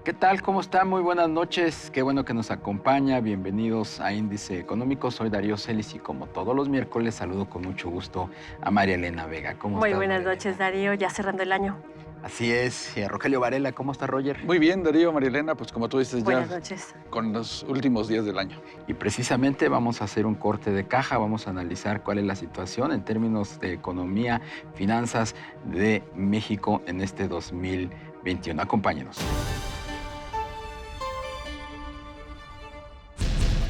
¿Qué tal? ¿Cómo está? Muy buenas noches. Qué bueno que nos acompaña. Bienvenidos a Índice Económico. Soy Darío Celis y como todos los miércoles saludo con mucho gusto a María Elena Vega. ¿Cómo Muy estás, buenas María noches, Elena? Darío, ya cerrando el año. Así es. Y a Rogelio Varela, ¿cómo está, Roger? Muy bien, Darío, Marielena, pues como tú dices, ya Buenas noches. con los últimos días del año. Y precisamente vamos a hacer un corte de caja, vamos a analizar cuál es la situación en términos de economía, finanzas de México en este 2021. Acompáñenos.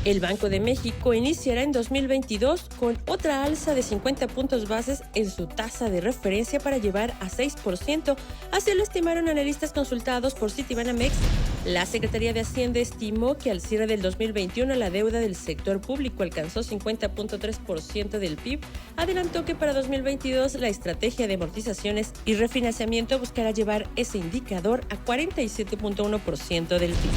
El Banco de México iniciará en 2022 con otra alza de 50 puntos bases en su tasa de referencia para llevar a 6%, así lo estimaron analistas consultados por Citibanamex. La Secretaría de Hacienda estimó que al cierre del 2021 la deuda del sector público alcanzó 50.3% del PIB. Adelantó que para 2022 la estrategia de amortizaciones y refinanciamiento buscará llevar ese indicador a 47.1% del PIB.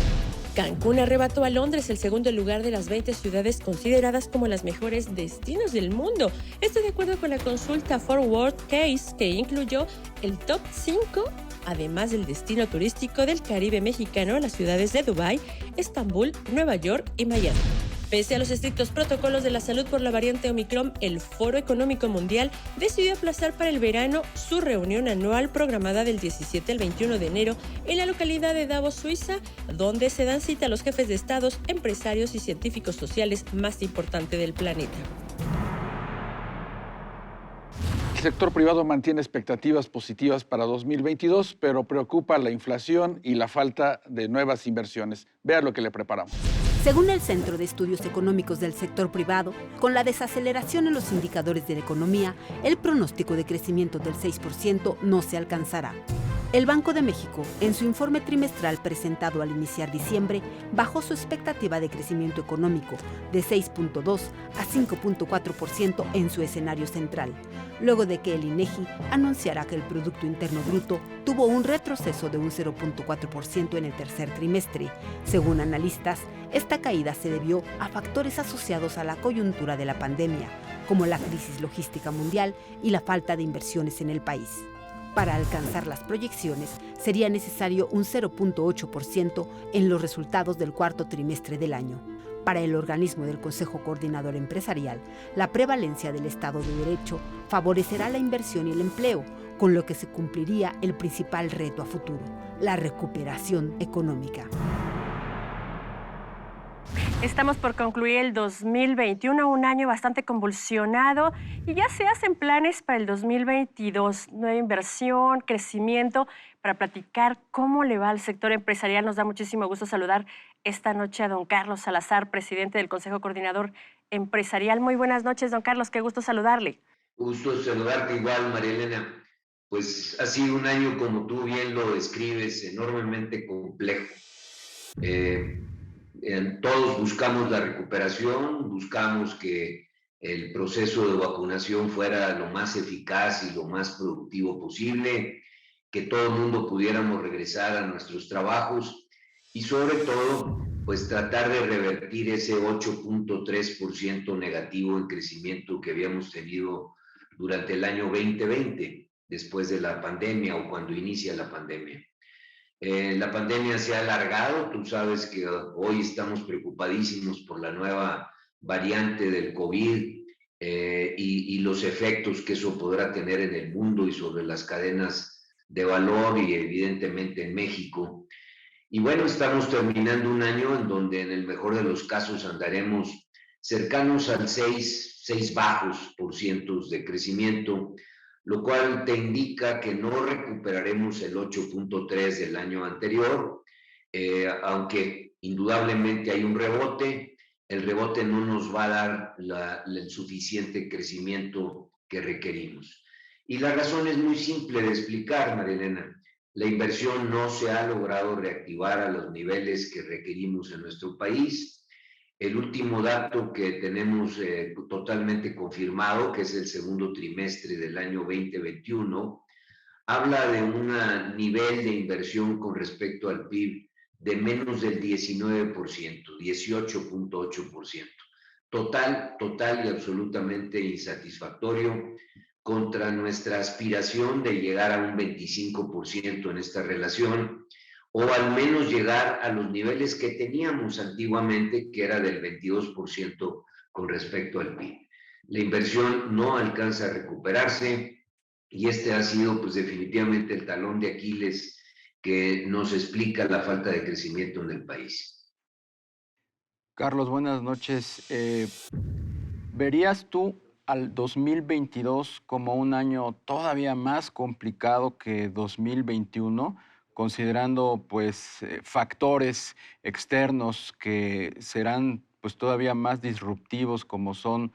Cancún arrebató a Londres el segundo lugar de las 20 ciudades consideradas como las mejores destinos del mundo. Esto de acuerdo con la consulta Forward Case, que incluyó el top 5, además del destino turístico del Caribe mexicano, las ciudades de Dubái, Estambul, Nueva York y Miami. Pese a los estrictos protocolos de la salud por la variante Omicron, el Foro Económico Mundial decidió aplazar para el verano su reunión anual programada del 17 al 21 de enero en la localidad de Davos, Suiza, donde se dan cita a los jefes de estados, empresarios y científicos sociales más importantes del planeta. El sector privado mantiene expectativas positivas para 2022, pero preocupa la inflación y la falta de nuevas inversiones. Vea lo que le preparamos. Según el Centro de Estudios Económicos del Sector Privado, con la desaceleración en los indicadores de la economía, el pronóstico de crecimiento del 6% no se alcanzará. El Banco de México, en su informe trimestral presentado al iniciar diciembre, bajó su expectativa de crecimiento económico de 6.2 a 5.4% en su escenario central, luego de que el INEGI anunciara que el Producto Interno Bruto tuvo un retroceso de un 0.4% en el tercer trimestre. Según analistas, esta caída se debió a factores asociados a la coyuntura de la pandemia, como la crisis logística mundial y la falta de inversiones en el país. Para alcanzar las proyecciones, sería necesario un 0.8% en los resultados del cuarto trimestre del año. Para el organismo del Consejo Coordinador Empresarial, la prevalencia del Estado de Derecho favorecerá la inversión y el empleo, con lo que se cumpliría el principal reto a futuro, la recuperación económica. Estamos por concluir el 2021, un año bastante convulsionado, y ya se hacen planes para el 2022, nueva inversión, crecimiento. Para platicar cómo le va al sector empresarial, nos da muchísimo gusto saludar esta noche a don Carlos Salazar, presidente del Consejo Coordinador Empresarial. Muy buenas noches, don Carlos, qué gusto saludarle. Gusto saludarte igual, María Elena. Pues ha sido un año, como tú bien lo describes, enormemente complejo. Todos buscamos la recuperación, buscamos que el proceso de vacunación fuera lo más eficaz y lo más productivo posible, que todo el mundo pudiéramos regresar a nuestros trabajos y sobre todo, pues tratar de revertir ese 8.3% negativo en crecimiento que habíamos tenido durante el año 2020, después de la pandemia o cuando inicia la pandemia. La pandemia se ha alargado, tú sabes que hoy estamos preocupadísimos por la nueva variante del COVID y los efectos que eso podrá tener en el mundo y sobre las cadenas de valor y evidentemente en México. Y bueno, estamos terminando un año en donde en el mejor de los casos andaremos cercanos al 6 bajos por cientos de crecimiento, lo cual te indica que no recuperaremos el 8.3 del año anterior, aunque indudablemente hay un rebote, el rebote no nos va a dar el suficiente crecimiento que requerimos. Y la razón es muy simple de explicar, María Elena. La inversión no se ha logrado reactivar a los niveles que requerimos en nuestro país. El último dato que tenemos totalmente confirmado, que es el segundo trimestre del año 2021, habla de un nivel de inversión con respecto al PIB de menos del 19%, 18.8%. Total y absolutamente insatisfactorio contra nuestra aspiración de llegar a un 25% en esta relación, o al menos llegar a los niveles que teníamos antiguamente, que era del 22% con respecto al PIB. La inversión no alcanza a recuperarse y este ha sido pues definitivamente el talón de Aquiles que nos explica la falta de crecimiento en el país. Carlos, buenas noches. ¿Verías tú al 2022 como un año todavía más complicado que 2021, considerando pues factores externos que serán pues todavía más disruptivos, como son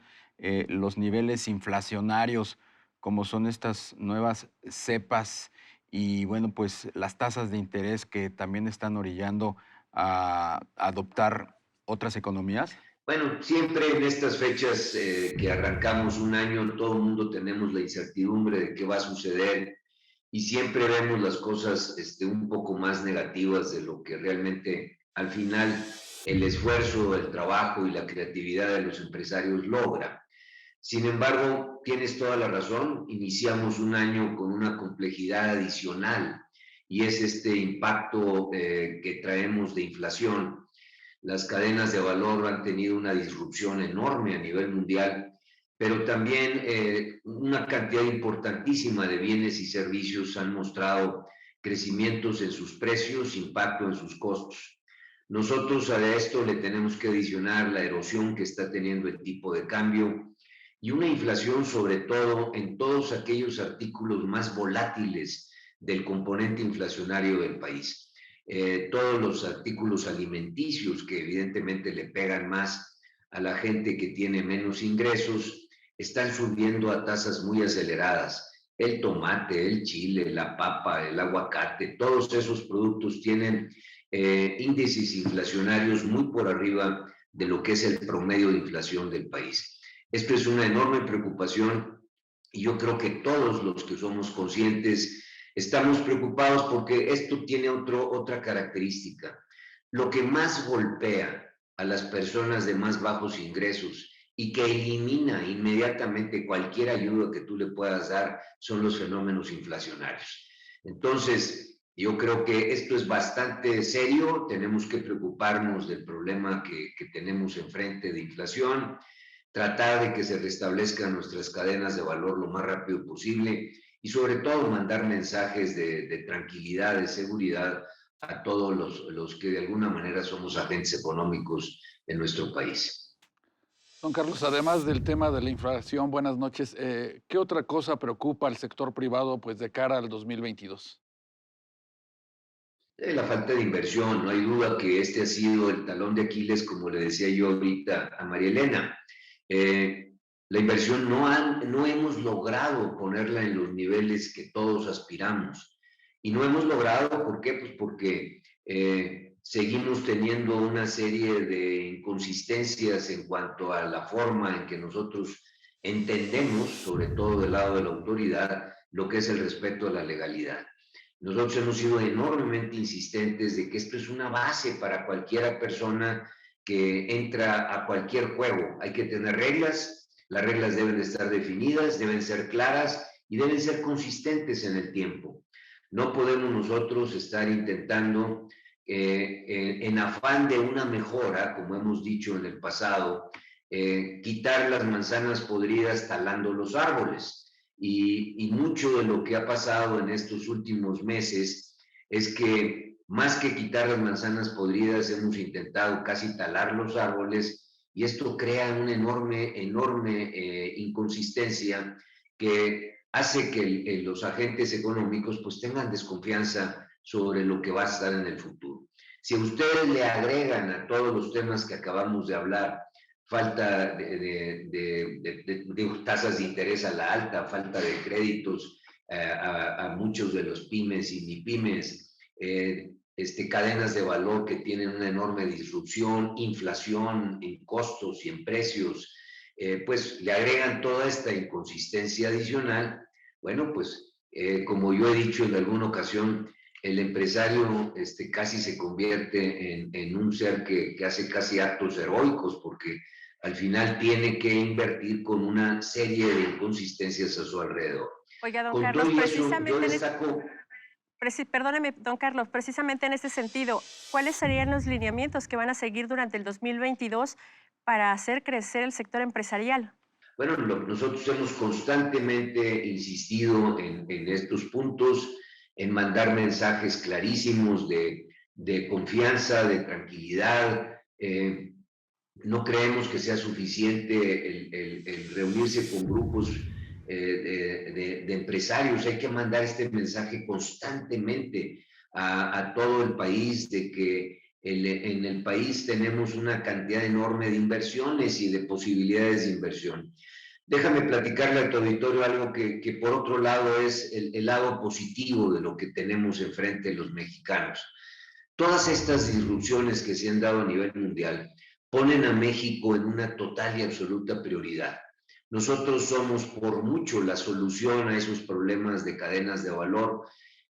los niveles inflacionarios, como son estas nuevas cepas y bueno, pues las tasas de interés que también están orillando a adoptar otras economías? Bueno, siempre en estas fechas que arrancamos un año, todo el mundo tenemos la incertidumbre de qué va a suceder y siempre vemos las cosas un poco más negativas de lo que realmente al final el esfuerzo, el trabajo y la creatividad de los empresarios logra. Sin embargo, tienes toda la razón, iniciamos un año con una complejidad adicional y es este impacto que traemos de inflación. Las cadenas de valor han tenido una disrupción enorme a nivel mundial, pero también una cantidad importantísima de bienes y servicios han mostrado crecimientos en sus precios, impacto en sus costos. Nosotros a esto le tenemos que adicionar la erosión que está teniendo el tipo de cambio y una inflación sobre todo en todos aquellos artículos más volátiles del componente inflacionario del país. Todos los artículos alimenticios que evidentemente le pegan más a la gente que tiene menos ingresos, están subiendo a tasas muy aceleradas. El tomate, el chile, la papa, el aguacate, todos esos productos tienen índices inflacionarios muy por arriba de lo que es el promedio de inflación del país. Esto es una enorme preocupación y yo creo que todos los que somos conscientes estamos preocupados porque esto tiene otra característica. Lo que más golpea a las personas de más bajos ingresos y que elimina inmediatamente cualquier ayuda que tú le puedas dar son los fenómenos inflacionarios. Entonces, yo creo que esto es bastante serio, tenemos que preocuparnos del problema que tenemos enfrente de inflación, tratar de que se restablezcan nuestras cadenas de valor lo más rápido posible y sobre todo mandar mensajes de tranquilidad, de seguridad a todos los que de alguna manera somos agentes económicos en nuestro país. Don Carlos, además del tema de la inflación, buenas noches, ¿qué otra cosa preocupa al sector privado pues, de cara al 2022? La falta de inversión, no hay duda que este ha sido el talón de Aquiles, como le decía yo ahorita a María Elena. La inversión no hemos logrado ponerla en los niveles que todos aspiramos. Y no hemos logrado, ¿por qué? Pues porque seguimos teniendo una serie de inconsistencias en cuanto a la forma en que nosotros entendemos, sobre todo del lado de la autoridad, lo que es el respeto a la legalidad. Nosotros hemos sido enormemente insistentes de que esto es una base para cualquier persona que entra a cualquier juego. Hay que tener reglas, las reglas deben de estar definidas, deben ser claras y deben ser consistentes en el tiempo. No podemos nosotros estar intentando, en afán de una mejora, como hemos dicho en el pasado, quitar las manzanas podridas talando los árboles. Y mucho de lo que ha pasado en estos últimos meses es que más que quitar las manzanas podridas hemos intentado casi talar los árboles y esto crea una enorme inconsistencia que hace que los agentes económicos pues tengan desconfianza sobre lo que va a estar en el futuro. Si ustedes le agregan a todos los temas que acabamos de hablar, falta de tasas de interés a la alta, falta de créditos a muchos de los pymes y MIPYMES, cadenas de valor que tienen una enorme disrupción, inflación en costos y en precios, pues le agregan toda esta inconsistencia adicional. Bueno, pues como yo he dicho en alguna ocasión, el empresario casi se convierte en un ser que hace casi actos heroicos porque al final tiene que invertir con una serie de inconsistencias a su alrededor. Oiga, don Con Carlos, todo eso, precisamente yo destaco... Perdóneme, don Carlos, precisamente en este sentido, ¿cuáles serían los lineamientos que van a seguir durante el 2022 para hacer crecer el sector empresarial? Bueno, nosotros hemos constantemente insistido en estos puntos, en mandar mensajes clarísimos de confianza, de tranquilidad. No creemos que sea suficiente el reunirse con grupos de empresarios. Hay que mandar este mensaje constantemente a todo el país de que en el país tenemos una cantidad enorme de inversiones y de posibilidades de inversión. Déjame platicarle a tu auditorio algo que por otro lado es el lado positivo de lo que tenemos enfrente los mexicanos. Todas estas disrupciones que se han dado a nivel mundial ponen a México en una total y absoluta prioridad. Nosotros somos por mucho la solución a esos problemas de cadenas de valor.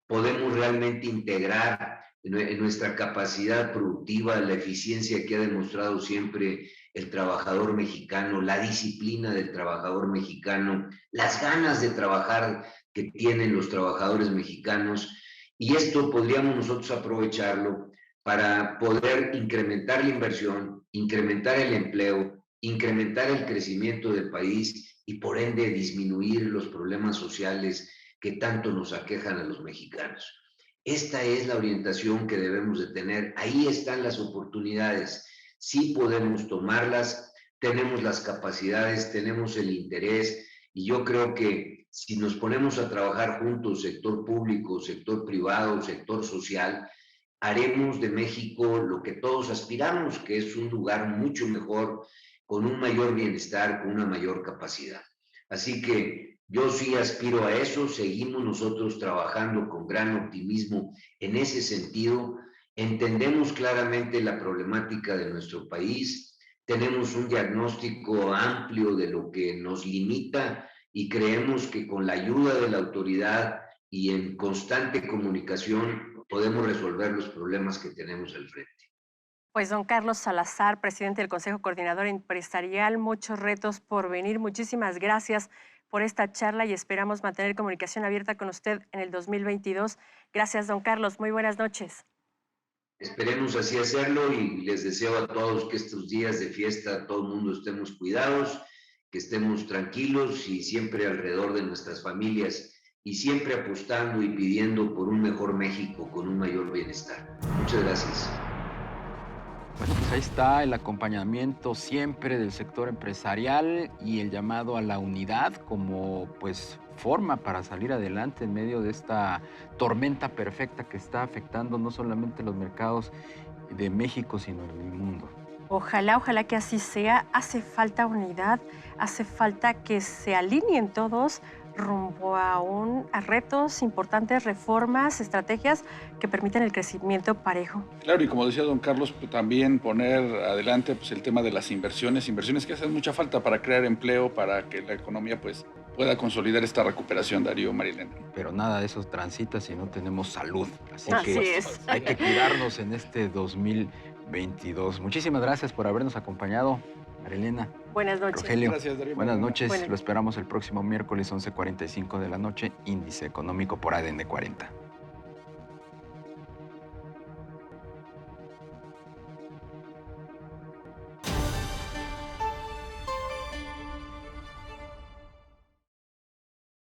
Podemos realmente integrar en nuestra capacidad productiva la eficiencia que ha demostrado siempre el trabajador mexicano, la disciplina del trabajador mexicano, las ganas de trabajar que tienen los trabajadores mexicanos, y esto podríamos nosotros aprovecharlo para poder incrementar la inversión, incrementar el empleo, incrementar el crecimiento del país y por ende disminuir los problemas sociales que tanto nos aquejan a los mexicanos. Esta es la orientación que debemos de tener. Ahí están las oportunidades. Sí podemos tomarlas, tenemos las capacidades, tenemos el interés, y yo creo que si nos ponemos a trabajar juntos, sector público, sector privado, sector social, haremos de México lo que todos aspiramos, que es un lugar mucho mejor, con un mayor bienestar, con una mayor capacidad. Así que yo sí aspiro a eso. Seguimos nosotros trabajando con gran optimismo en ese sentido. Entendemos claramente la problemática de nuestro país, tenemos un diagnóstico amplio de lo que nos limita y creemos que con la ayuda de la autoridad y en constante comunicación podemos resolver los problemas que tenemos al frente. Pues don Carlos Salazar, presidente del Consejo Coordinador Empresarial, muchos retos por venir. Muchísimas gracias por esta charla y esperamos mantener comunicación abierta con usted en el 2022. Gracias, don Carlos. Muy buenas noches. Esperemos así hacerlo y les deseo a todos que estos días de fiesta todo el mundo estemos cuidados, que estemos tranquilos y siempre alrededor de nuestras familias y siempre apostando y pidiendo por un mejor México con un mayor bienestar. Muchas gracias. Bueno, pues ahí está el acompañamiento siempre del sector empresarial y el llamado a la unidad como pues forma para salir adelante en medio de esta tormenta perfecta que está afectando no solamente los mercados de México, sino el mundo. Ojalá, ojalá que así sea. Hace falta unidad, hace falta que se alineen todos rumbo a retos importantes, reformas, estrategias que permitan el crecimiento parejo. Claro, y como decía don Carlos, pues, también poner adelante pues, el tema de las inversiones que hacen mucha falta para crear empleo, para que la economía pues, pueda consolidar esta recuperación, Darío, Marilena. Pero nada de eso transita si no tenemos salud. Así Así que es. hay que cuidarnos en este 2022. Muchísimas gracias por habernos acompañado, Marilena. Buenas noches. Rogelio, Gracias, Darío. buenas noches. Buenas. Lo esperamos el próximo miércoles 11:45 de la noche, Índice Económico por ADN 40.